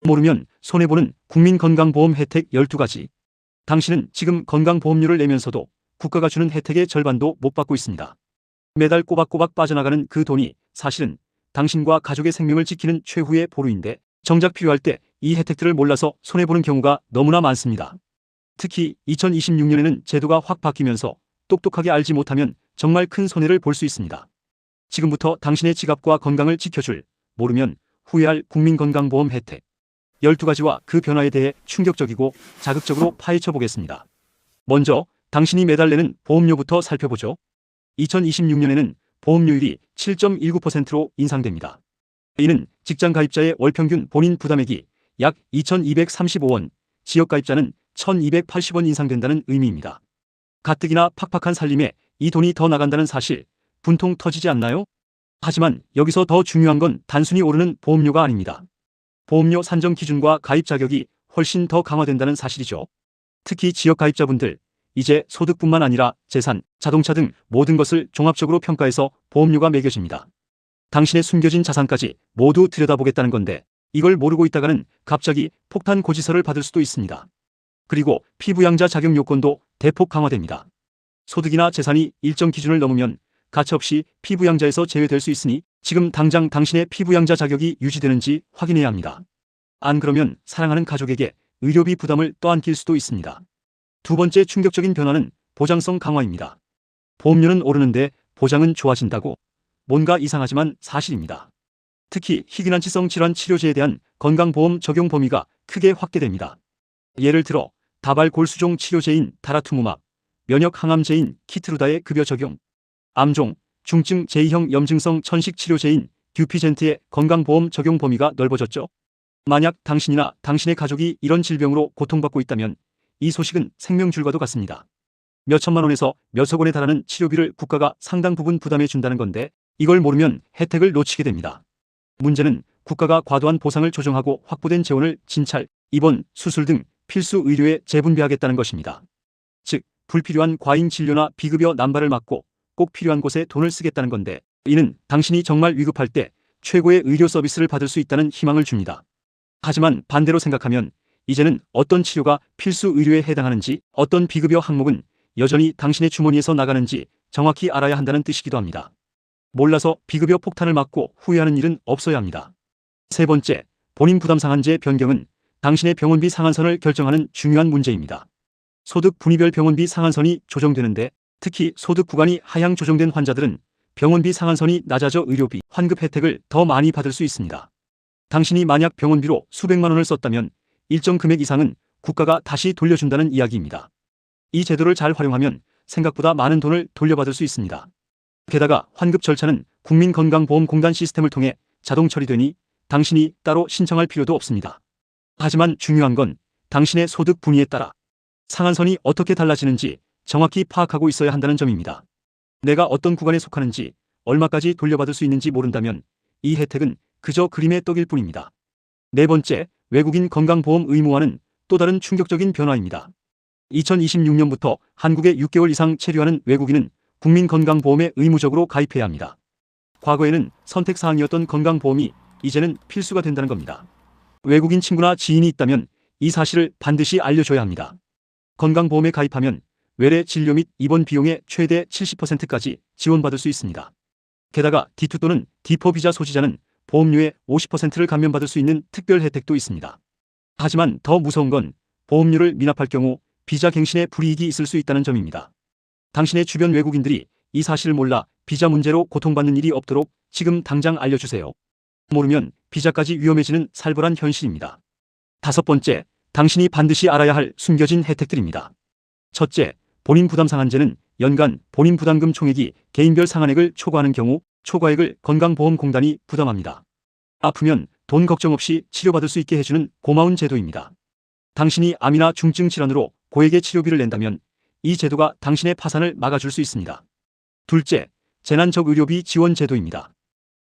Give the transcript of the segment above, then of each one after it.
모르면 손해보는 국민건강보험 혜택 12가지. 당신은 지금 건강보험료를 내면서도 국가가 주는 혜택의 절반도 못 받고 있습니다. 매달 꼬박꼬박 빠져나가는 그 돈이 사실은 당신과 가족의 생명을 지키는 최후의 보루인데 정작 필요할 때 이 혜택들을 몰라서 손해보는 경우가 너무나 많습니다. 특히 2026년에는 제도가 확 바뀌면서 똑똑하게 알지 못하면 정말 큰 손해를 볼 수 있습니다. 지금부터 당신의 지갑과 건강을 지켜줄, 모르면 후회할 국민건강보험 혜택 12가지와 그 변화에 대해 충격적이고 자극적으로 파헤쳐 보겠습니다. 먼저 당신이 매달 내는 보험료부터 살펴보죠. 2026년에는 보험료율이 7.19%로 인상됩니다. 이는 직장 가입자의 월 평균 본인 부담액이 약 2,235원, 지역 가입자는 1,280원 인상된다는 의미입니다. 가뜩이나 팍팍한 살림에 이 돈이 더 나간다는 사실, 분통 터지지 않나요? 하지만 여기서 더 중요한 건 단순히 오르는 보험료가 아닙니다. 보험료 산정 기준과 가입 자격이 훨씬 더 강화된다는 사실이죠. 특히 지역 가입자분들, 이제 소득뿐만 아니라 재산, 자동차 등 모든 것을 종합적으로 평가해서 보험료가 매겨집니다. 당신의 숨겨진 자산까지 모두 들여다보겠다는 건데 이걸 모르고 있다가는 갑자기 폭탄 고지서를 받을 수도 있습니다. 그리고 피부양자 자격 요건도 대폭 강화됩니다. 소득이나 재산이 일정 기준을 넘으면 가차없이 피부양자에서 제외될 수 있으니 지금 당장 당신의 피부양자 자격이 유지되는지 확인해야 합니다. 안 그러면 사랑하는 가족에게 의료비 부담을 떠안길 수도 있습니다. 두 번째 충격적인 변화는 보장성 강화입니다. 보험료는 오르는데 보장은 좋아진다고? 뭔가 이상하지만 사실입니다. 특히 희귀난치성 질환 치료제에 대한 건강보험 적용 범위가 크게 확대됩니다. 예를 들어 다발골수종 치료제인 다라투무맙, 면역항암제인 키트루다의 급여 적용, 암종, 중증 제2형 염증성 천식 치료제인 듀피젠트의 건강보험 적용 범위가 넓어졌죠. 만약 당신이나 당신의 가족이 이런 질병으로 고통받고 있다면 이 소식은 생명줄과도 같습니다. 몇천만 원에서 몇억 원에 달하는 치료비를 국가가 상당 부분 부담해 준다는 건데 이걸 모르면 혜택을 놓치게 됩니다. 문제는 국가가 과도한 보상을 조정하고 확보된 재원을 진찰, 입원, 수술 등 필수 의료에 재분배하겠다는 것입니다. 즉, 불필요한 과잉 진료나 비급여 남발을 막고 꼭 필요한 곳에 돈을 쓰겠다는 건데 이는 당신이 정말 위급할 때 최고의 의료 서비스를 받을 수 있다는 희망을 줍니다. 하지만 반대로 생각하면 이제는 어떤 치료가 필수 의료에 해당하는지 어떤 비급여 항목은 여전히 당신의 주머니에서 나가는지 정확히 알아야 한다는 뜻이기도 합니다. 몰라서 비급여 폭탄을 맞고 후회하는 일은 없어야 합니다. 세 번째, 본인 부담 상한제 변경은 당신의 병원비 상한선을 결정하는 중요한 문제입니다. 소득 분위별 병원비 상한선이 조정되는데 특히 소득 구간이 하향 조정된 환자들은 병원비 상한선이 낮아져 의료비, 환급 혜택을 더 많이 받을 수 있습니다. 당신이 만약 병원비로 수백만 원을 썼다면 일정 금액 이상은 국가가 다시 돌려준다는 이야기입니다. 이 제도를 잘 활용하면 생각보다 많은 돈을 돌려받을 수 있습니다. 게다가 환급 절차는 국민건강보험공단 시스템을 통해 자동 처리되니 당신이 따로 신청할 필요도 없습니다. 하지만 중요한 건 당신의 소득 분위에 따라 상한선이 어떻게 달라지는지 정확히 파악하고 있어야 한다는 점입니다. 내가 어떤 구간에 속하는지 얼마까지 돌려받을 수 있는지 모른다면 이 혜택은 그저 그림의 떡일 뿐입니다. 네 번째, 외국인 건강보험 의무화는 또 다른 충격적인 변화입니다. 2026년부터 한국에 6개월 이상 체류하는 외국인은 국민건강보험에 의무적으로 가입해야 합니다. 과거에는 선택사항이었던 건강보험이 이제는 필수가 된다는 겁니다. 외국인 친구나 지인이 있다면 이 사실을 반드시 알려줘야 합니다. 건강보험에 가입하면 외래 진료 및 입원 비용의 최대 70%까지 지원받을 수 있습니다. 게다가 D2 또는 D4 비자 소지자는 보험료의 50%를 감면받을 수 있는 특별 혜택도 있습니다. 하지만 더 무서운 건 보험료를 미납할 경우 비자 갱신에 불이익이 있을 수 있다는 점입니다. 당신의 주변 외국인들이 이 사실을 몰라 비자 문제로 고통받는 일이 없도록 지금 당장 알려주세요. 모르면 비자까지 위험해지는 살벌한 현실입니다. 다섯 번째, 당신이 반드시 알아야 할 숨겨진 혜택들입니다. 첫째, 본인 부담 상한제는 연간 본인 부담금 총액이 개인별 상한액을 초과하는 경우 초과액을 건강보험공단이 부담합니다. 아프면 돈 걱정 없이 치료받을 수 있게 해주는 고마운 제도입니다. 당신이 암이나 중증 질환으로 고액의 치료비를 낸다면 이 제도가 당신의 파산을 막아줄 수 있습니다. 둘째, 재난적 의료비 지원 제도입니다.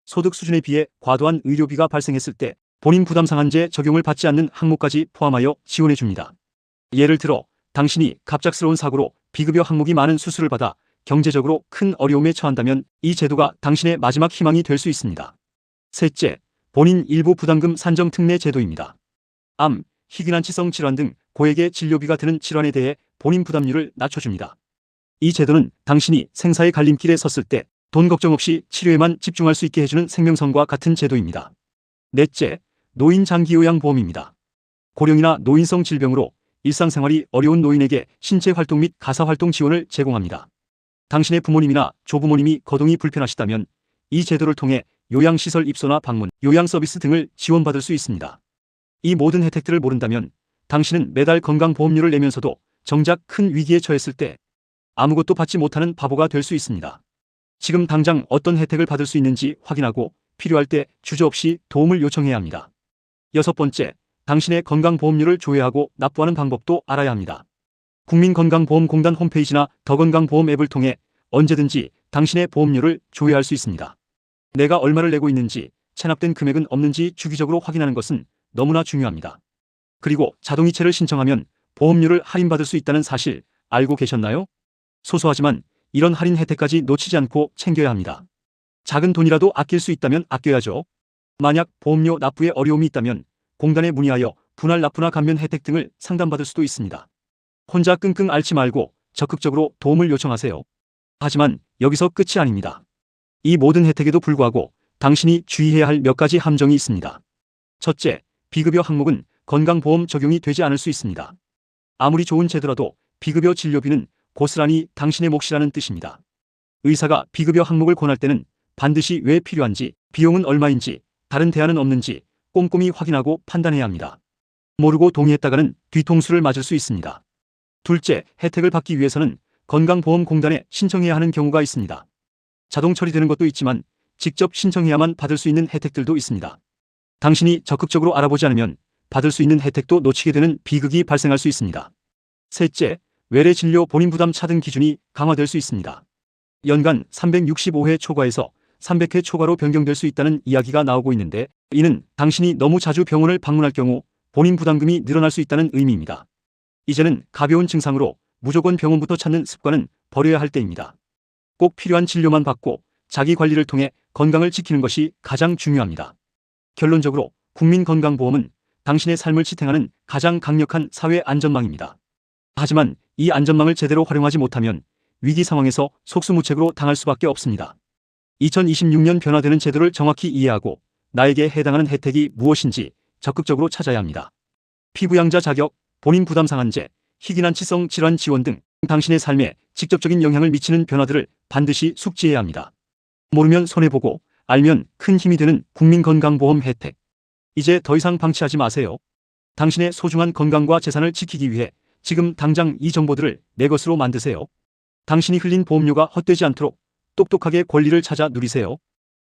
소득 수준에 비해 과도한 의료비가 발생했을 때 본인 부담 상한제 적용을 받지 않는 항목까지 포함하여 지원해 줍니다. 예를 들어 당신이 갑작스러운 사고로 비급여 항목이 많은 수술을 받아 경제적으로 큰 어려움에 처한다면 이 제도가 당신의 마지막 희망이 될 수 있습니다. 셋째, 본인 일부 부담금 산정 특례 제도입니다. 암, 희귀난치성 질환 등 고액의 진료비가 드는 질환에 대해 본인 부담률을 낮춰줍니다. 이 제도는 당신이 생사의 갈림길에 섰을 때 돈 걱정 없이 치료에만 집중할 수 있게 해주는 생명선과 같은 제도입니다. 넷째, 노인 장기요양보험입니다. 고령이나 노인성 질병으로 일상생활이 어려운 노인에게 신체활동 및 가사활동 지원을 제공합니다. 당신의 부모님이나 조부모님이 거동이 불편하시다면 이 제도를 통해 요양시설 입소나 방문, 요양서비스 등을 지원받을 수 있습니다. 이 모든 혜택들을 모른다면 당신은 매달 건강보험료를 내면서도 정작 큰 위기에 처했을 때 아무것도 받지 못하는 바보가 될 수 있습니다. 지금 당장 어떤 혜택을 받을 수 있는지 확인하고 필요할 때 주저없이 도움을 요청해야 합니다. 여섯 번째, 당신의 건강보험료를 조회하고 납부하는 방법도 알아야 합니다. 국민건강보험공단 홈페이지나 더건강보험 앱을 통해 언제든지 당신의 보험료를 조회할 수 있습니다. 내가 얼마를 내고 있는지, 체납된 금액은 없는지 주기적으로 확인하는 것은 너무나 중요합니다. 그리고 자동이체를 신청하면 보험료를 할인받을 수 있다는 사실 알고 계셨나요? 소소하지만 이런 할인 혜택까지 놓치지 않고 챙겨야 합니다. 작은 돈이라도 아낄 수 있다면 아껴야죠. 만약 보험료 납부에 어려움이 있다면 공단에 문의하여 분할 납부나 감면 혜택 등을 상담받을 수도 있습니다. 혼자 끙끙 앓지 말고 적극적으로 도움을 요청하세요. 하지만 여기서 끝이 아닙니다. 이 모든 혜택에도 불구하고 당신이 주의해야 할 몇 가지 함정이 있습니다. 첫째, 비급여 항목은 건강보험 적용이 되지 않을 수 있습니다. 아무리 좋은 제도라도 비급여 진료비는 고스란히 당신의 몫이라는 뜻입니다. 의사가 비급여 항목을 권할 때는 반드시 왜 필요한지, 비용은 얼마인지, 다른 대안은 없는지 꼼꼼히 확인하고 판단해야 합니다. 모르고 동의했다가는 뒤통수를 맞을 수 있습니다. 둘째, 혜택을 받기 위해서는 건강보험공단에 신청해야 하는 경우가 있습니다. 자동 처리되는 것도 있지만 직접 신청해야만 받을 수 있는 혜택들도 있습니다. 당신이 적극적으로 알아보지 않으면 받을 수 있는 혜택도 놓치게 되는 비극이 발생할 수 있습니다. 셋째, 외래 진료 본인 부담 차등 기준이 강화될 수 있습니다. 연간 365회 초과에서 300회 초과로 변경될 수 있다는 이야기가 나오고 있는데 이는 당신이 너무 자주 병원을 방문할 경우 본인 부담금이 늘어날 수 있다는 의미입니다. 이제는 가벼운 증상으로 무조건 병원부터 찾는 습관은 버려야 할 때입니다. 꼭 필요한 진료만 받고 자기 관리를 통해 건강을 지키는 것이 가장 중요합니다. 결론적으로 국민건강보험은 당신의 삶을 지탱하는 가장 강력한 사회 안전망입니다. 하지만 이 안전망을 제대로 활용하지 못하면 위기 상황에서 속수무책으로 당할 수밖에 없습니다. 2026년 변화되는 제도를 정확히 이해하고 나에게 해당하는 혜택이 무엇인지 적극적으로 찾아야 합니다. 피부양자 자격, 본인 부담 상한제, 희귀난치성 질환 지원 등 당신의 삶에 직접적인 영향을 미치는 변화들을 반드시 숙지해야 합니다. 모르면 손해보고 알면 큰 힘이 되는 국민건강보험 혜택. 이제 더 이상 방치하지 마세요. 당신의 소중한 건강과 재산을 지키기 위해 지금 당장 이 정보들을 내 것으로 만드세요. 당신이 흘린 보험료가 헛되지 않도록 똑똑하게 권리를 찾아 누리세요.